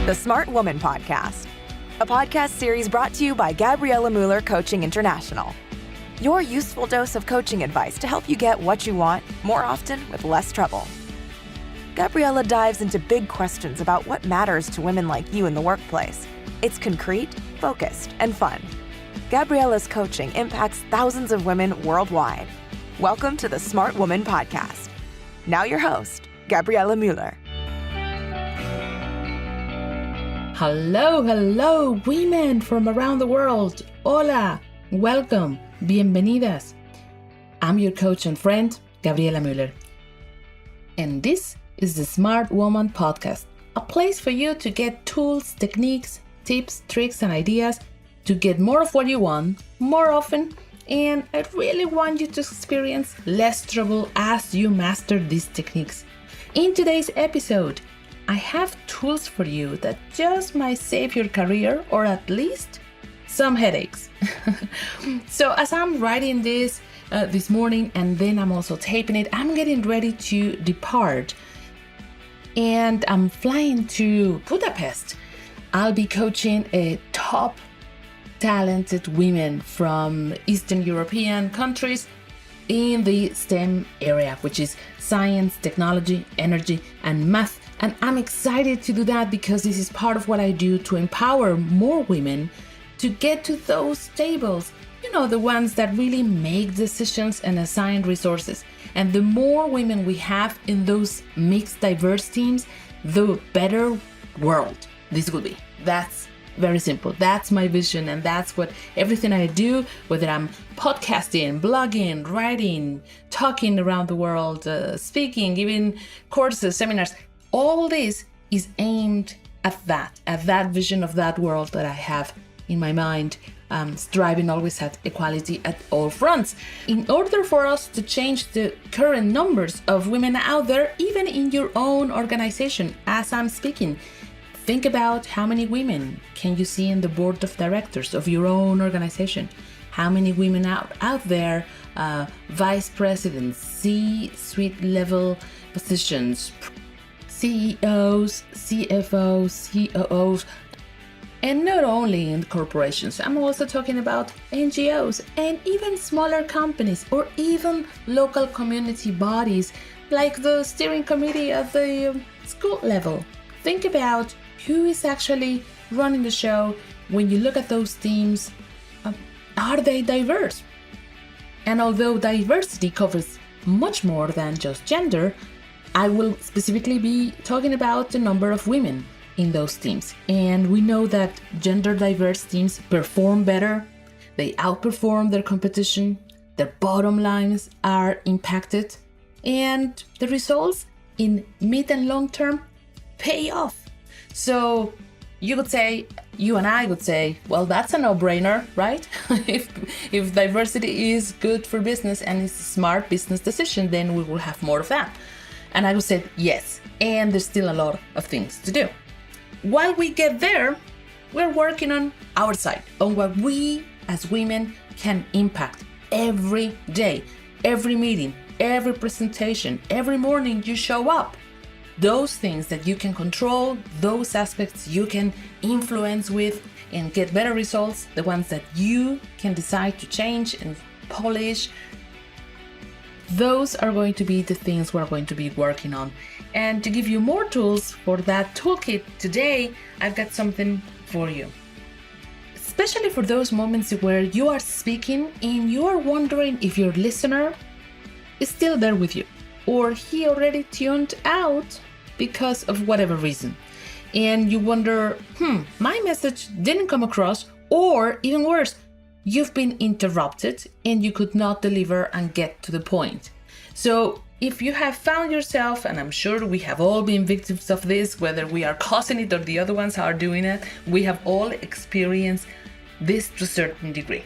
the Smart Woman Podcast, a podcast series brought to you by Gabriela Mueller Coaching International. Your useful dose of coaching advice to help you get what you want more often with less trouble. Gabriela dives into big questions about what matters to women like you in the workplace. It's concrete, focused, and fun. Gabriela's coaching impacts thousands of women worldwide. Welcome to the Smart Woman Podcast. Now your host, Gabriela Mueller. Hello, women from around the world. Hola, welcome, bienvenidas. I'm your coach and friend, Gabriela Mueller. And this is the Smart Woman Podcast, a place for you to get tools, techniques, tips, tricks, and ideas to get more of what you want more often. And I really want you to experience less trouble as you master these techniques. In today's episode, I have tools for you that just might save your career or at least some headaches. So as I'm writing this morning and then I'm also taping it, I'm getting ready to depart and I'm flying to Budapest. I'll be coaching a top talented women from Eastern European countries in the STEM area, which is science, technology, energy, and math. And I'm excited to do that because this is part of what I do to empower more women to get to those tables, the ones that really make decisions and assign resources. And the more women we have in those mixed, diverse teams, the better world this will be. That's very simple. That's my vision, and that's what everything I do, whether I'm podcasting, blogging, writing, talking around the world, speaking, giving courses, seminars, all this is aimed at that vision of that world that I have in my mind, striving always at equality at all fronts. In order for us to change the current numbers of women out there, even in your own organization, as I'm speaking, think about how many women can you see in the board of directors of your own organization? How many women out there, vice presidents, C-suite level positions, CEOs, CFOs, COOs, and not only in corporations. I'm also talking about NGOs and even smaller companies or even local community bodies like the steering committee at the school level. Think about who is actually running the show. When you look at those teams, are they diverse? And although diversity covers much more than just gender, I will specifically be talking about the number of women in those teams. And we know that gender diverse teams perform better, they outperform their competition, their bottom lines are impacted, and the results in mid and long term pay off. So you and I would say, well, that's a no-brainer, right? if diversity is good for business and it's a smart business decision, then we will have more of that. And I would say yes, and there's still a lot of things to do. While we get there, we're working on our side, on what we as women can impact every day, every meeting, every presentation, every morning you show up. Those things that you can control, those aspects you can influence with and get better results, the ones that you can decide to change and polish, those are going to be the things we're going to be working on. And to give you more tools for that toolkit today, I've got something for you. Especially for those moments where you are speaking and you are wondering if your listener is still there with you, or he already tuned out because of whatever reason. And you wonder, my message didn't come across, or even worse, you've been interrupted and you could not deliver and get to the point. So if you have found yourself, and I'm sure we have all been victims of this, whether we are causing it or the other ones are doing it, we have all experienced this to a certain degree.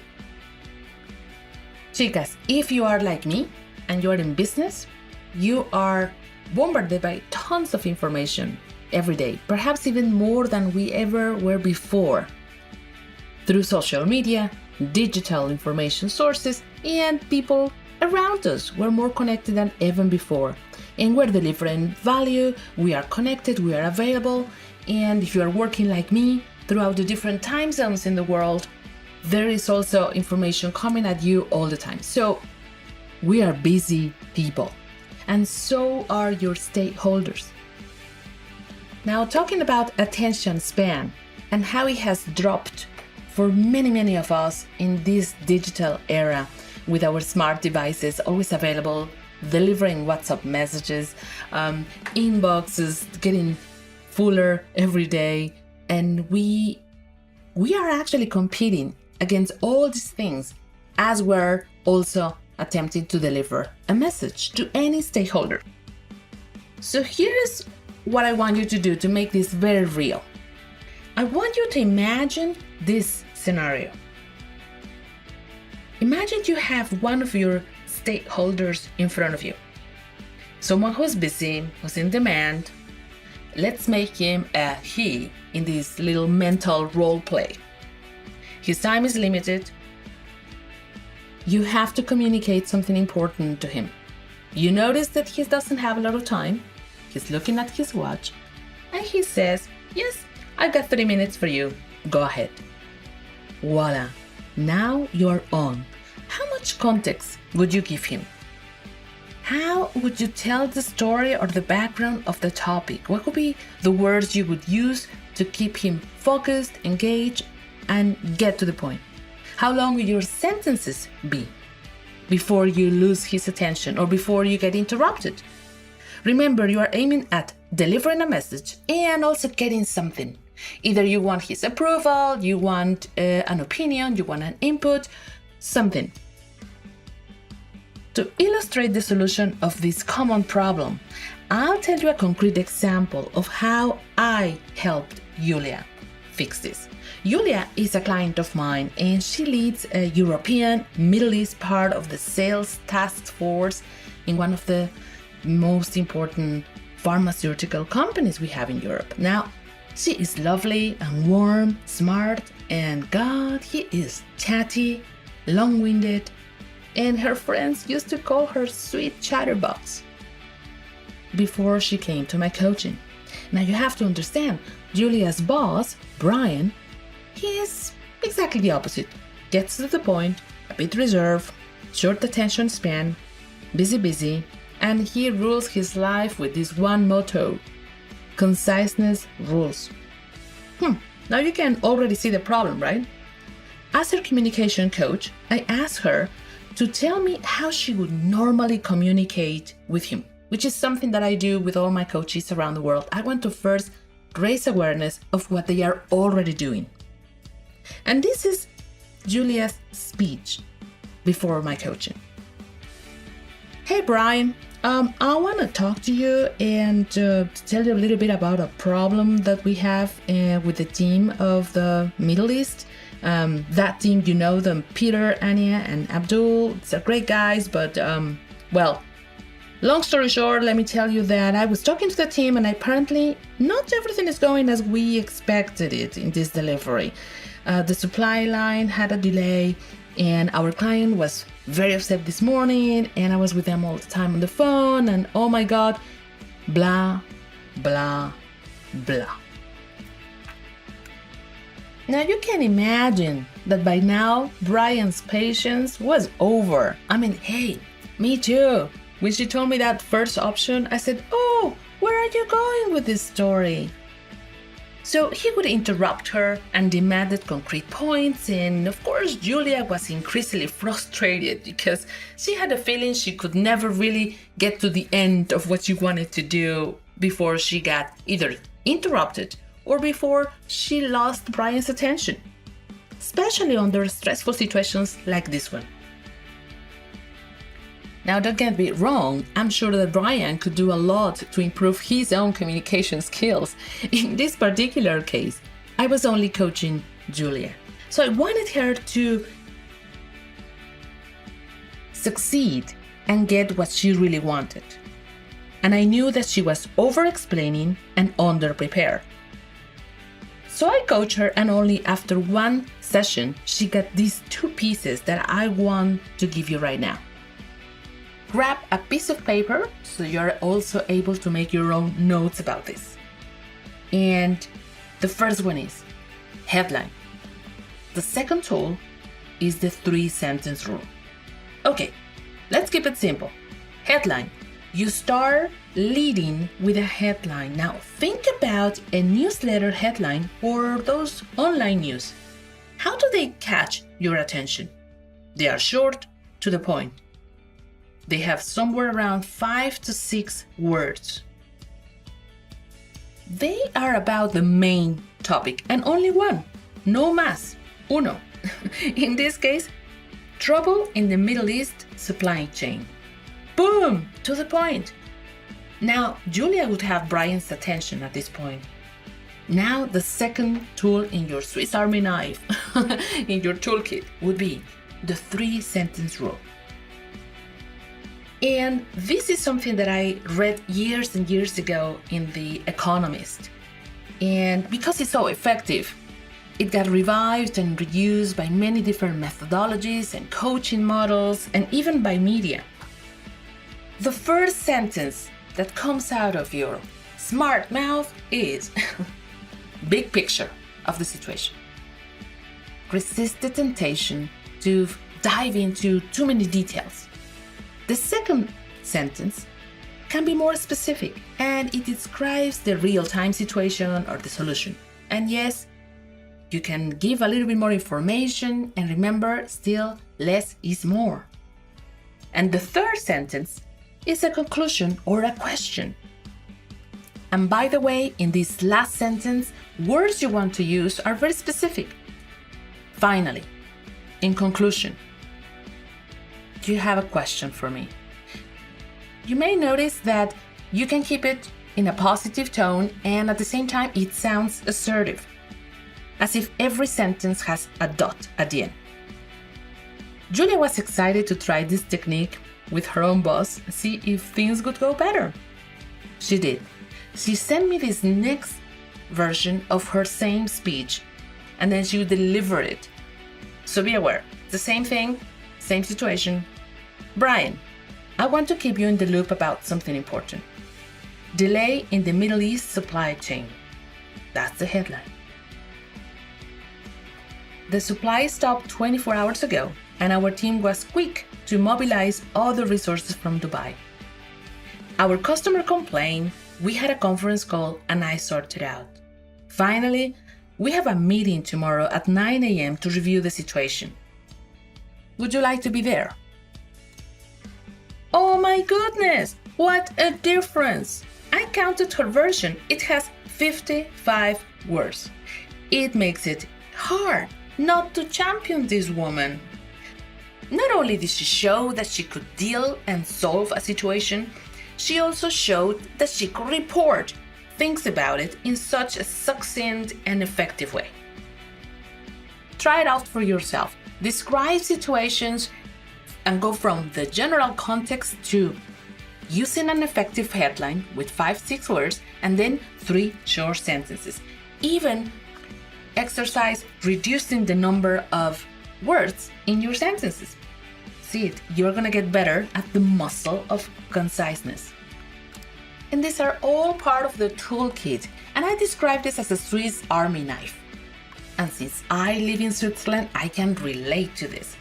Chicas, if you are like me and you are in business, you are bombarded by tons of information every day, perhaps even more than we ever were before, through social media, digital information sources, and people around us. We're more connected than ever before. and we're delivering value, we are connected, we are available, and if you are working like me throughout the different time zones in the world, there is also information coming at you all the time. So we are busy people, and so are your stakeholders. Now, talking about attention span and how it has dropped for many of us in this digital era with our smart devices always available, delivering WhatsApp messages, inboxes getting fuller every day, and we are actually competing against all these things as we're also attempting to deliver a message to any stakeholder. So here's what I want you to do to make this very real. I want you to imagine this scenario. Imagine you have one of your stakeholders in front of you. Someone who's busy, who's in demand. Let's make him a he in this little mental role play. His time is limited. You have to communicate something important to him. You notice that he doesn't have a lot of time. He's looking at his watch and he says, "Yes, I've got 30 minutes for you. Go ahead." Voila, now you're on. How much context would you give him? How would you tell the story or the background of the topic? What would be the words you would use to keep him focused, engaged, and get to the point? How long will your sentences be before you lose his attention or before you get interrupted? Remember, you are aiming at delivering a message and also getting something. Either you want his approval, you want an opinion, you want an input, something. To illustrate the solution of this common problem, I'll tell you a concrete example of how I helped Julia fix this. Julia is a client of mine and she leads a European Middle East part of the sales task force in one of the most important pharmaceutical companies we have in Europe. Now, she is lovely and warm, smart, and God, he is chatty, long-winded, and her friends used to call her sweet chatterbox before she came to my coaching. Now you have to understand, Julia's boss, Brian, he is exactly the opposite. Gets to the point, a bit reserved, short attention span, busy, and he rules his life with this one motto: conciseness rules. Now you can already see the problem, right? As her communication coach, I asked her to tell me how she would normally communicate with him, which is something that I do with all my coaches around the world. I want to first raise awareness of what they are already doing. And this is Julia's speech before my coaching. "Hey Brian, I want to talk to you and tell you a little bit about a problem that we have with the team of the Middle East. That team, you know them, Peter, Anya, and Abdul. They're great guys, but well, long story short, let me tell you that I was talking to the team and apparently not everything is going as we expected it in this delivery. The supply line had a delay and our client was very upset this morning and I was with them all the time on the phone and oh my God, blah, blah, blah." Now you can imagine that by now Brian's patience was over. I mean, hey, me too. When she told me that first option, I said, "Oh, where are you going with this story?" So he would interrupt her and demanded concrete points, and of course Julia was increasingly frustrated because she had a feeling she could never really get to the end of what she wanted to do before she got either interrupted or before she lost Brian's attention, especially under stressful situations like this one. Now, don't get me wrong, I'm sure that Brian could do a lot to improve his own communication skills. In this particular case, I was only coaching Julia. So I wanted her to succeed and get what she really wanted. And I knew that she was over-explaining and under-prepared. So I coached her, and only after one session, she got these two pieces that I want to give you right now. grab a piece of paper so you're also able to make your own notes about this. And the first one is headline. The second tool is the 3-sentence rule. Okay, let's keep it simple. Headline. You start leading with a headline. Now think about a newsletter headline or those online news. How do they catch your attention? They are short, to the point. They have somewhere around 5 to 6 words. They are about the main topic and only one, no más, uno. In this case, trouble in the Middle East supply chain. Boom, to the point. Now, Julia would have Brian's attention at this point. Now, the second tool in your Swiss Army knife, in your toolkit, would be the 3-sentence rule. And this is something that I read years and years ago in The Economist. And because it's so effective, it got revived and reused by many different methodologies and coaching models, and even by media. The first sentence that comes out of your smart mouth is big picture of the situation. Resist the temptation to dive into too many details. The second sentence can be more specific, and it describes the real-time situation or the solution. And yes, you can give a little bit more information, and remember, still less is more. And the third sentence is a conclusion or a question. And by the way, in this last sentence, words you want to use are very specific. Finally, in conclusion, you have a question for me. You may notice that you can keep it in a positive tone, and at the same time it sounds assertive, as if every sentence has a dot at the end. Julia was excited to try this technique with her own boss and see if things would go better. She did. She sent me this next version of her same speech, and then she would deliver it. So be aware, the same thing, same situation. Brian, I want to keep you in the loop about something important. Delay in the Middle East supply chain. That's the headline. The supply stopped 24 hours ago, and our team was quick to mobilize all the resources from Dubai. Our customer complained, we had a conference call, and I sorted out. Finally, we have a meeting tomorrow at 9 a.m. to review the situation. Would you like to be there? Oh my goodness, what a difference! I counted her version. It has 55 words. It makes it hard not to champion this woman. Not only did she show that she could deal and solve a situation, she also showed that she could report things about it in such a succinct and effective way. Try it out for yourself. Describe situations and go from the general context to using an effective headline with 5-6 words and then 3 short sentences. Even exercise reducing the number of words in your sentences. See it, you're gonna get better at the muscle of conciseness. And these are all part of the toolkit, and I describe this as a Swiss Army knife. And since I live in Switzerland, I can relate to this.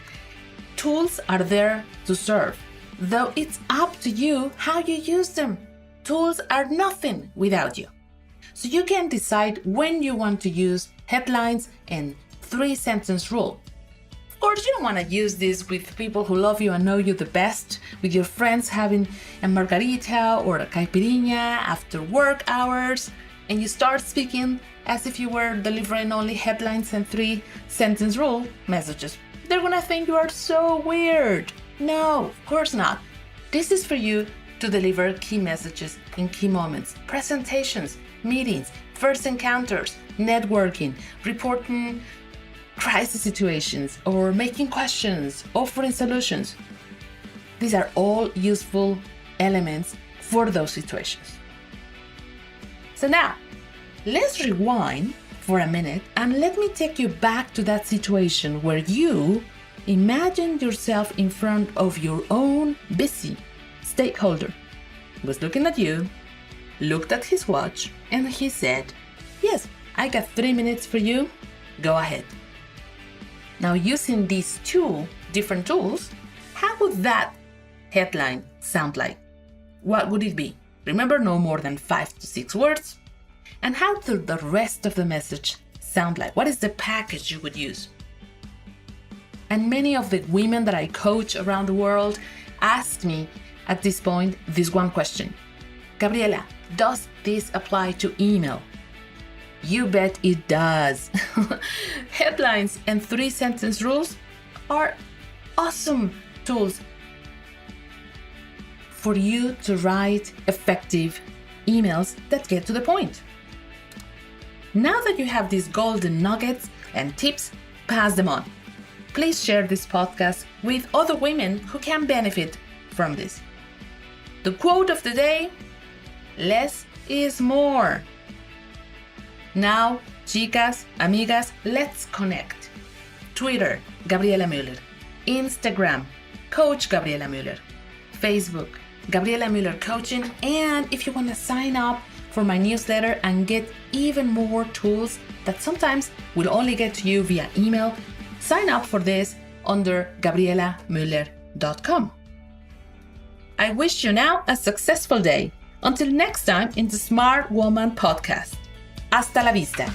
Tools are there to serve, though it's up to you how you use them. Tools are nothing without you. So you can decide when you want to use headlines and 3-sentence rule. Of course, you don't want to use this with people who love you and know you the best, with your friends having a margarita or a caipirinha after work hours, and you start speaking as if you were delivering only headlines and 3-sentence rule messages. They're gonna think you are so weird. No, of course not. This is for you to deliver key messages in key moments, presentations, meetings, first encounters, networking, reporting crisis situations, or making questions, offering solutions. These are all useful elements for those situations. So now, let's rewind for a minute and let me take you back to that situation where you imagine yourself in front of your own busy stakeholder was looking at you, looked at his watch, and he said, "Yes, I got 3 minutes for you. Go ahead." Now, using these two different tools, how would that headline sound like? What would it be? Remember, no more than 5 to 6 words. And how does the rest of the message sound like? What is the package you would use? And many of the women that I coach around the world ask me at this point this one question: "Gabriela, does this apply to email?" You bet it does. Headlines and 3-sentence rules are awesome tools for you to write effective emails that get to the point. Now that you have these golden nuggets and tips, pass them on. Please share this podcast with other women who can benefit from this. The quote of the day: less is more. Now, chicas, amigas, let's connect. Twitter, Gabriela Mueller. Instagram, Coach Gabriela Mueller. Facebook, Gabriela Mueller Coaching. And if you want to sign up for my newsletter and get even more tools that sometimes will only get to you via email, sign up for this under gabrielamueller.com. I wish you now a successful day. Until next time in the Smart Woman Podcast. Hasta la vista.